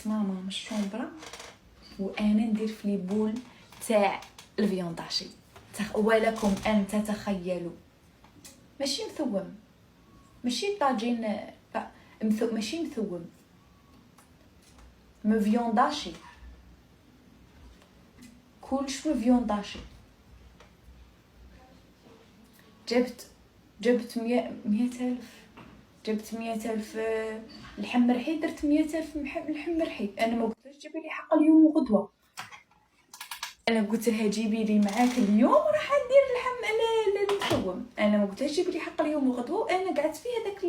ماما من الشومبرا وانا ندير في لي بول تاع الفيونداشي. ولكم ان تتخيلوا ماشي مثوم، ماشي طاجين ماشي مثوم، فيونداشي، كلش فيونداشي. جبت 100,000، جبت 100,000 لحم مرحي، درت 100,000 لحم مرحي. انا ما قلتلهاش جيبي لي حق اليوم وغدوه، انا قلت لها جيبي لي معاك اليوم راح ندير اللحم المسوم. انا ما قلتلهاش جيبي لي حق اليوم وغدوه، وانا قعدت فيها داك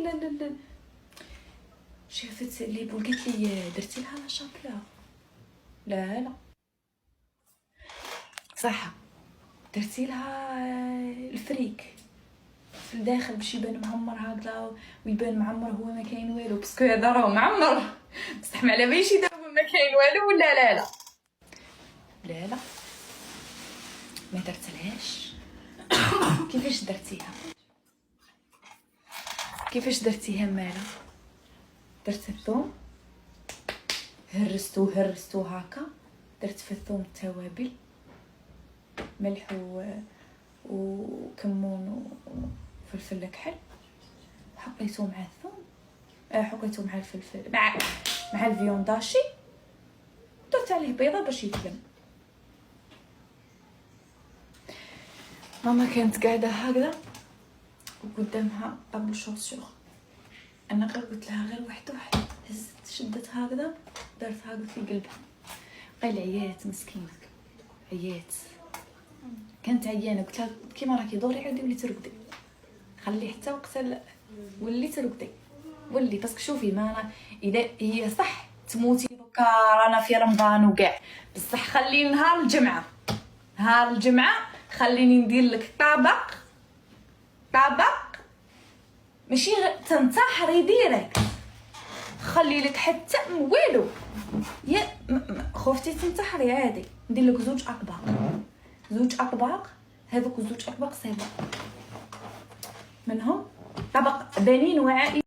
شافت لي بول قالت لي درتي لها لا شابلا؟ لا صح، درتي لها الفريك في الداخل باش يبان معمر هكذا، ويبان معمر هو ما كاين والو، باسكو هذا راه معمر بصح ما على باليش اذا هو ما كاين والو ولا لا. ما درتلهاش. كيفاش درتيها مالا؟ درت الثوم هرستو هكا، درت في الثوم التوابل، ملح وكمون وفلفل كحل، حطيته مع الثوم، حطيته مع الفلفل مع الفيونداشي، درت عليه بيضه باش يتلم. ماما كانت قاعده هكذا وقدامها طابل شوسيغ، انا غير قلت لها غير واحد هزت شدت هكذا، دارت هكذا في قلبها، قال عيات مسكينه، عيات كانت عيانه. قلت لها كيما راكي دوري عادي ولي ترقدي، خلي حتى وقت ولي ترقدي ولي، باسكو شوفي ما اذا هي صح تموتي دوكا رانا في رمضان وكاع، بصح خلي نهار الجمعه خليني ندير لك طبق ماشي تنتحري ديريكت، خلي لك حتى والو يا خفتي تنتحري عادي، ندير لك زوج اطباق، هذوك زوج اطباق صيبه منهم طبق بنين وعائلي.